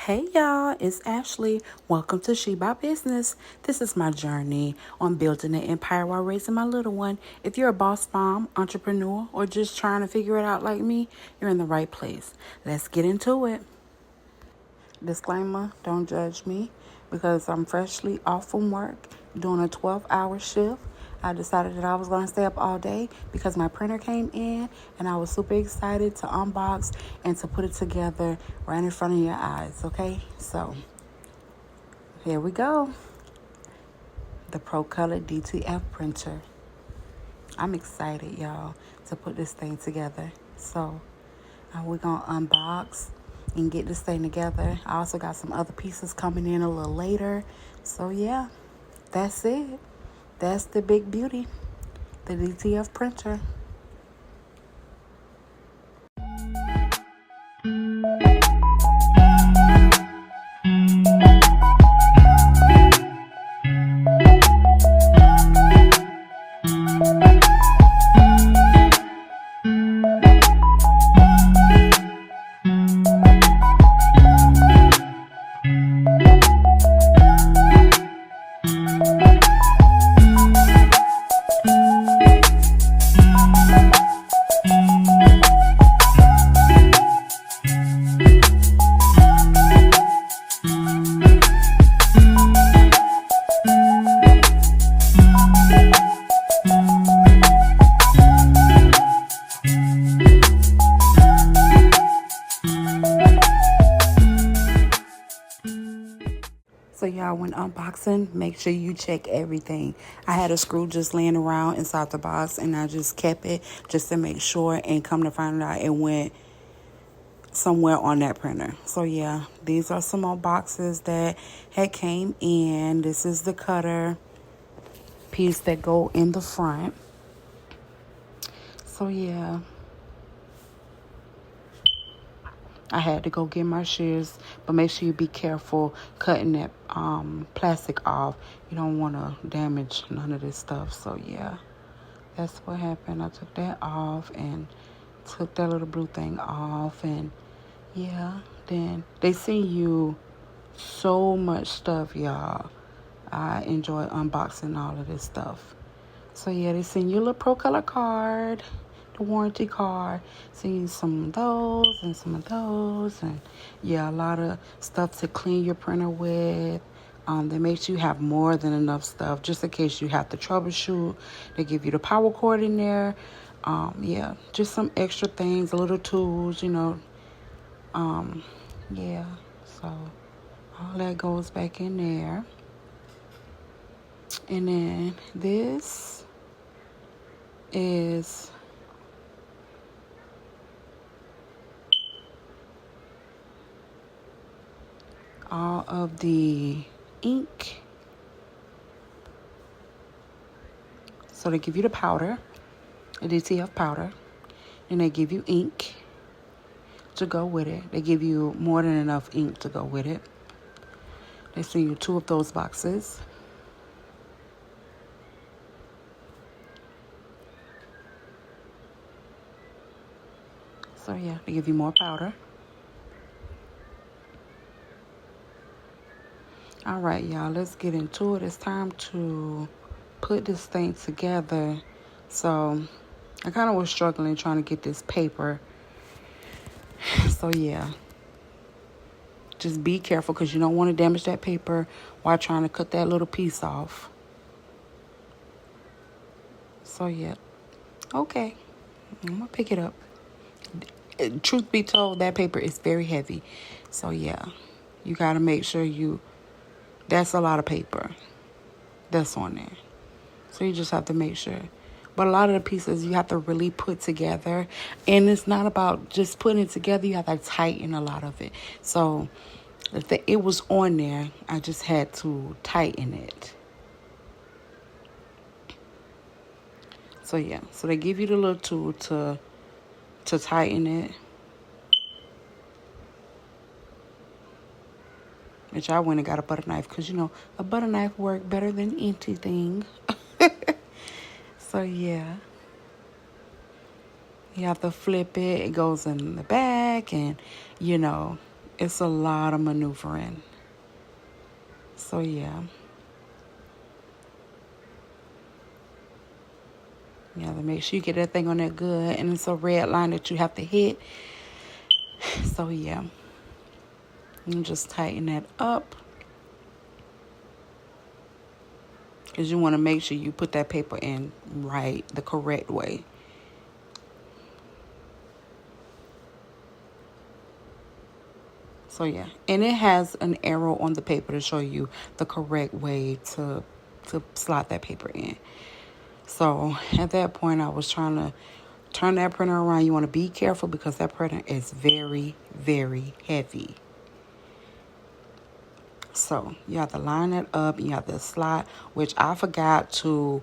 Hey y'all, it's Ashley. Welcome to SheBoutBizness. This is my journey on building an empire while raising my little one. If you're a boss mom, entrepreneur, or just trying to figure it out like me, you're in the right place. Let's get into it. Disclaimer, don't judge me because I'm freshly off from work doing a 12-hour shift. I decided that I was going to stay up all day because my printer came in and I was super excited to unbox and to put it together right in front of your eyes, okay? So, here we go. The Procolored DTF printer. I'm excited, y'all, to put this thing together. So, we're going to unbox and get this thing together. I also got some other pieces coming in a little later. So, yeah, that's it. That's the big beauty, the DTF printer. So y'all, when unboxing, make sure you check everything. I had a screw just laying around inside the box and I just kept it just to make sure, and come to find out it went somewhere on that printer. So yeah, these are some more boxes that had came in. This is the cutter piece that go in the front. So yeah, I had to go get my shears, but make sure you be careful cutting that plastic off. You don't want to damage none of this stuff. So yeah, that's what happened. I took that off and took that little blue thing off, and yeah, then they send you so much stuff, y'all. I enjoy unboxing all of this stuff. So yeah, they send you a little Procolored card, the warranty card, send you some of those and some of those, and yeah, a lot of stuff to clean your printer with. They make sure you have more than enough stuff just in case you have to troubleshoot. They give you the power cord in there. Yeah, just some extra things, little tools, yeah, so all that goes back in there. And then this is all of the ink. So they give you the powder, the DTF powder, and they give you ink to go with it. They give you more than enough ink to go with it. They send you 2 of those boxes. So yeah, they give you more powder. All right, y'all, let's get into it. It's time to put this thing together. So I kind of was struggling trying to get this paper. So yeah, just be careful because you don't want to damage that paper while trying to cut that little piece off. So yeah, okay, I'm gonna pick it up. Truth be told, that paper is very heavy. So yeah, you gotta make sure that's a lot of paper that's on there. So you just have to make sure. But a lot of the pieces you have to really put together. And it's not about just putting it together. You have to tighten a lot of it. So if it was on there, I just had to tighten it. So yeah, so they give you the little tool to tighten it. Which I went and got a butter knife because, a butter knife works better than anything. So yeah. You have to flip it. It goes in the back and, It's a lot of maneuvering. So yeah. You have to make sure you get that thing on there good. And it's a red line that you have to hit. So yeah. And just tighten that up. Because you want to make sure you put that paper in right, the correct way. So yeah. And it has an arrow on the paper to show you the correct way to slot that paper in. So at that point, I was trying to turn that printer around. You want to be careful because that printer is very, very heavy. So you have to line that up. You have to slide, which I forgot to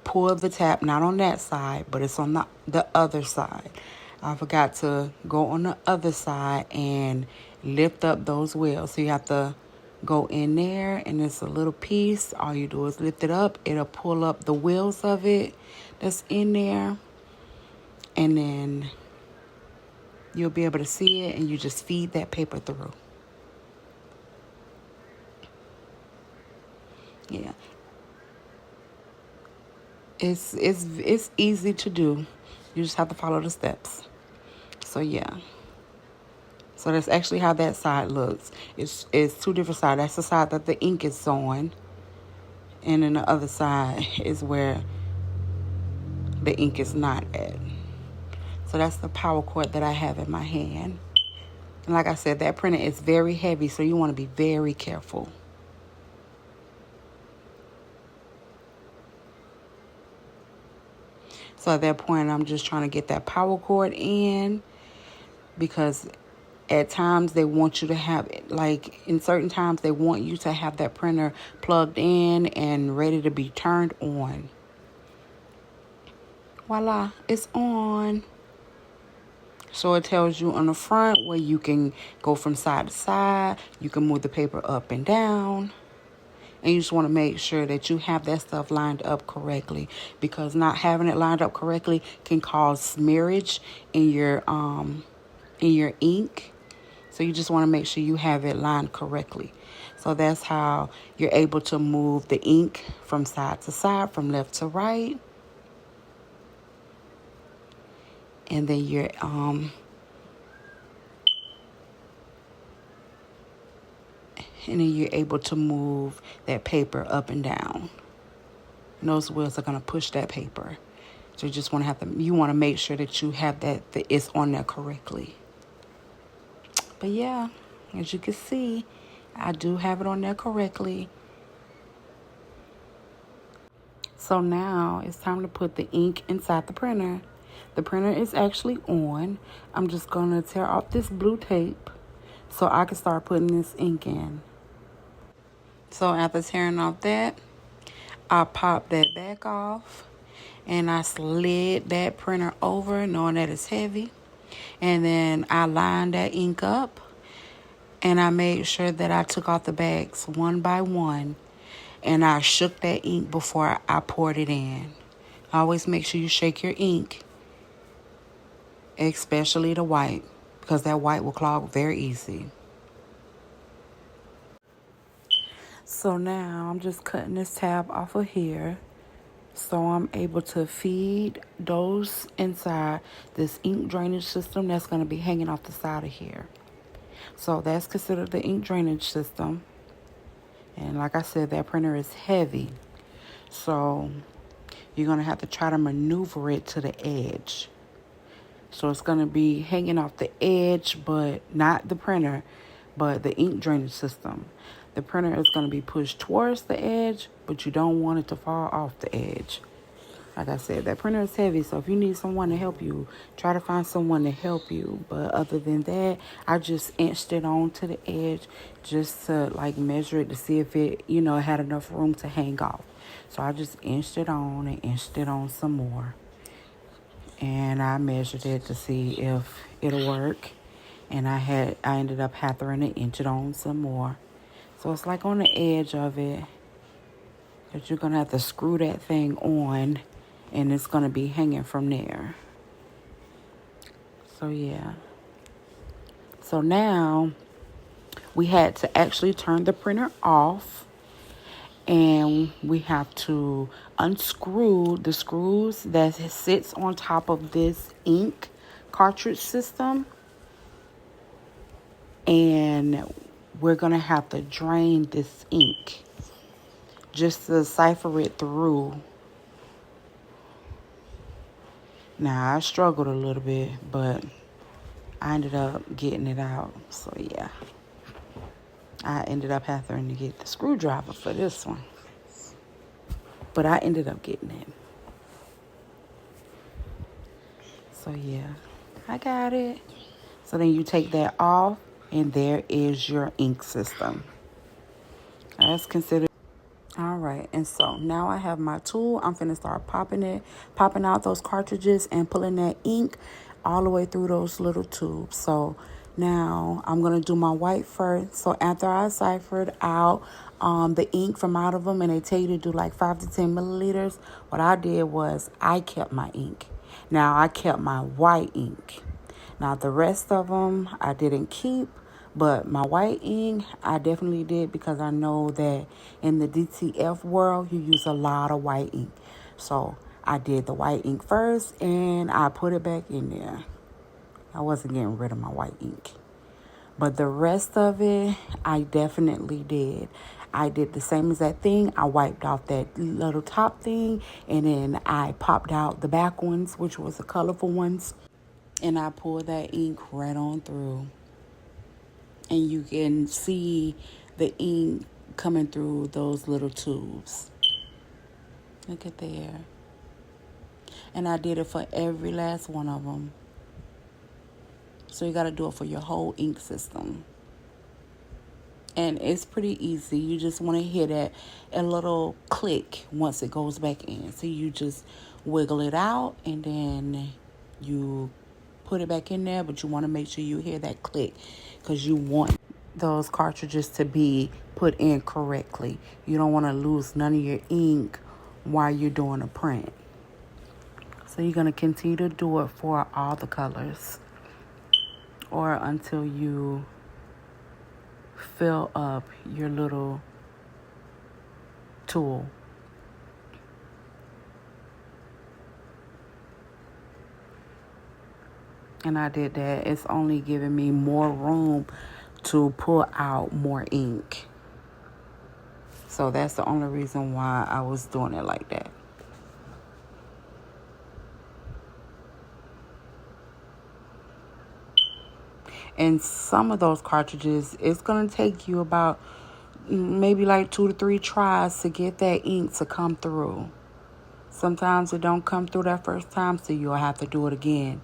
pull the tab, not on that side, but it's on the other side. I forgot to go on the other side and lift up those wheels. So you have to go in there, and it's a little piece. All you do is lift it up. It'll pull up the wheels of it that's in there. And then you'll be able to see it, and you just feed that paper through. Yeah. It's easy to do. You just have to follow the steps. So yeah. So that's actually how that side looks. It's two different sides. That's the side that the ink is on. And then the other side is where the ink is not at. So that's the power cord that I have in my hand. And like I said, that printer is very heavy, so you want to be very careful. So at that point, I'm just trying to get that power cord in, because at times they want you to have it, like in certain times they want you to have that printer plugged in and ready to be turned on. Voila, it's on. So it tells you on the front where you can go from side to side. You can move the paper up and down. And you just want to make sure that you have that stuff lined up correctly, because not having it lined up correctly can cause smearage in your ink. So you just want to make sure you have it lined correctly. So that's how you're able to move the ink from side to side, from left to right. And then you're able to move that paper up and down. And those wheels are going to push that paper. So you just want to make sure that you have that it's on there correctly. But yeah, as you can see, I do have it on there correctly. So now it's time to put the ink inside the printer. The printer is actually on. I'm just going to tear off this blue tape so I can start putting this ink in. So after tearing off that, I popped that back off and I slid that printer over, knowing that it's heavy. And then I lined that ink up and I made sure that I took off the bags one by one, and I shook that ink before I poured it in. Always make sure you shake your ink, especially the white, because that white will clog very easy. So now I'm just cutting this tab off of here, so I'm able to feed those inside this ink drainage system that's going to be hanging off the side of here. So that's considered the ink drainage system. And like I said, that printer is heavy, so you're going to have to try to maneuver it to the edge. So it's going to be hanging off the edge, but not the printer, but the ink drainage system. The printer is going to be pushed towards the edge, but you don't want it to fall off the edge. Like I said, that printer is heavy, so if you need someone to help you, try to find someone to help you. But other than that, I just inched it on to the edge just to like measure it to see if it, had enough room to hang off. So I just inched it on and inched it on some more. And I measured it to see if it'll work. And I ended up having to inch it on some more. So it's like on the edge of it that you're going to have to screw that thing on, and it's going to be hanging from there. So yeah. So now we had to actually turn the printer off, and we have to unscrew the screws that sits on top of this ink cartridge system, and we're gonna have to drain this ink just to cipher it through. Now, I struggled a little bit, but I ended up getting it out. So yeah, I ended up having to get the screwdriver for this one, but I ended up getting it. So yeah, I got it. So then you take that off, and there is your ink system. That's considered. All right, and so now I have my tool. I'm finna start popping out those cartridges and pulling that ink all the way through those little tubes. So now I'm gonna do my white first. So after I ciphered out the ink from out of them, and they tell you to do like 5 to 10 milliliters, what I did was I kept my ink. Now I kept my white ink. Now the rest of them I didn't keep. But my white ink, I definitely did, because I know that in the DTF world, you use a lot of white ink. So I did the white ink first, and I put it back in there. I wasn't getting rid of my white ink. But the rest of it, I definitely did. I did the same exact thing. I wiped off that little top thing, and then I popped out the back ones, which was the colorful ones. And I pulled that ink right on through. And you can see the ink coming through those little tubes. Look at there. And I did it for every last one of them. So you got to do it for your whole ink system. And it's pretty easy. You just want to hear that a little click once it goes back in. So you just wiggle it out, and then you put it back in there, but you want to make sure you hear that click, because you want those cartridges to be put in correctly. You don't want to lose none of your ink while you're doing a print. So you're going to continue to do it for all the colors, or until you fill up your little tool. And I did that. It's only giving me more room to pull out more ink. So that's the only reason why I was doing it like that. And some of those cartridges, it's going to take you about maybe like 2 to 3 tries to get that ink to come through. Sometimes it don't come through that first time, so you'll have to do it again.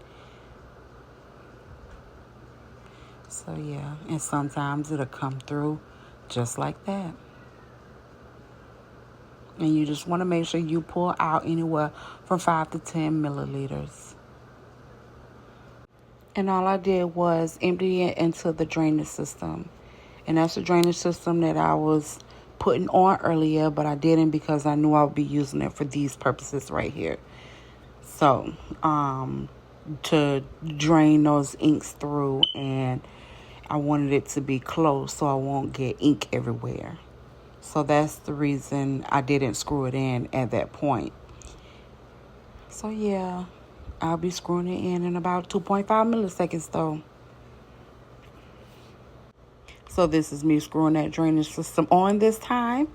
So yeah, and sometimes it'll come through just like that. And you just want to make sure you pull out anywhere from 5 to 10 milliliters. And all I did was empty it into the drainage system. And that's the drainage system that I was putting on earlier, but I didn't because I knew I would be using it for these purposes right here. So, to drain those inks through, and I wanted it to be close so I won't get ink everywhere. So that's the reason I didn't screw it in at that point. So yeah, I'll be screwing it in about 2.5 milliseconds though. So this is me screwing that drainage system on this time.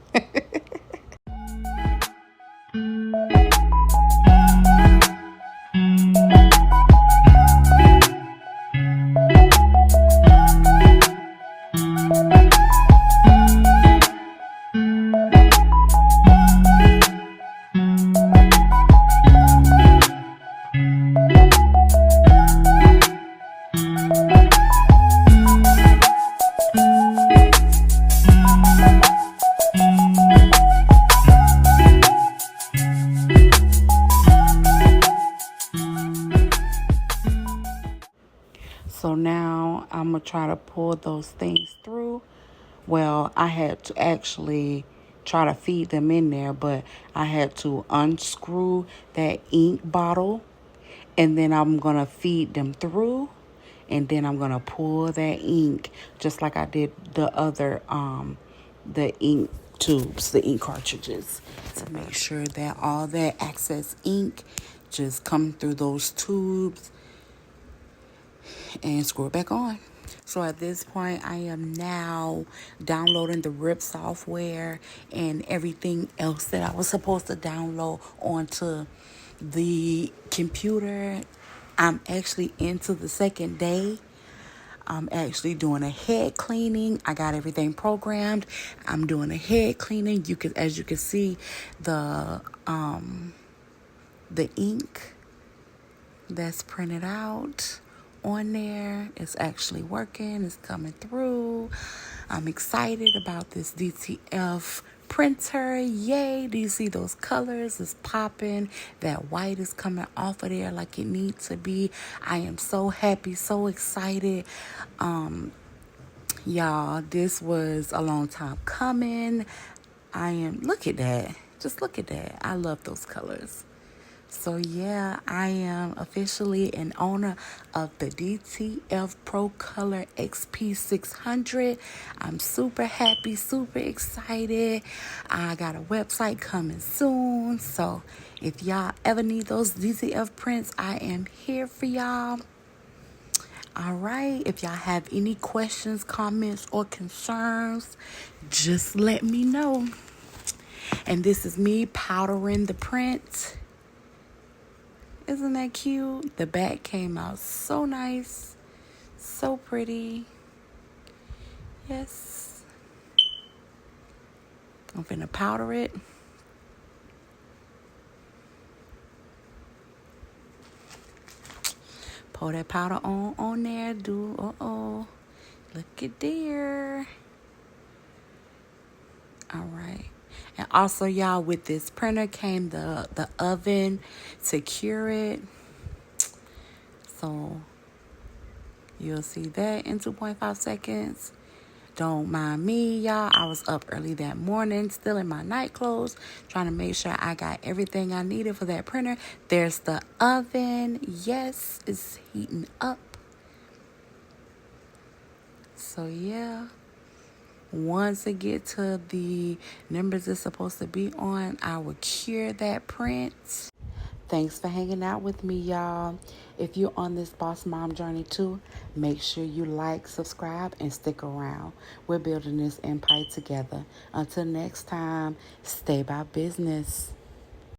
So now I'm going to try to pull those things through. Well, I had to actually try to feed them in there, but I had to unscrew that ink bottle, and then I'm going to feed them through. and then I'm gonna pull that ink just like I did the other the ink tubes, the ink cartridges, to make sure that all that excess ink just come through those tubes and screw it back on. So at this point, I am now downloading the RIP software and everything else that I was supposed to download onto the computer. I'm actually into the second day. I'm actually doing a head cleaning. I got everything programmed. I'm doing a head cleaning. As you can see, the ink that's printed out on there is actually working. It's coming through. I'm excited about this DTF printer. Yay. Do you see those colors? It's popping. That white is coming off of there like it needs to be. I am so happy, so excited. Y'all, this was a long time coming. Look at that. Just look at that. I love those colors. So yeah, I am officially an owner of the DTF Procolored XP600. I'm super happy, super excited. I got a website coming soon. So if y'all ever need those DTF prints, I am here for y'all. All right. If y'all have any questions, comments, or concerns, just let me know. And this is me powdering the print. Isn't that cute? The back came out so nice. So pretty. Yes. I'm finna powder it. Pour that powder on there. Look at there. All right. And also, y'all, with this printer came the oven to cure it. So you'll see that in 2.5 seconds. Don't mind me, y'all. I was up early that morning, still in my night clothes, trying to make sure I got everything I needed for that printer. There's the oven. Yes, it's heating up. So, yeah. Once it get to the numbers it's supposed to be on, I will cure that print. Thanks for hanging out with me, y'all. If you're on this Boss Mom journey too, make sure you like, subscribe, and stick around. We're building this empire together. Until next time, stay about business.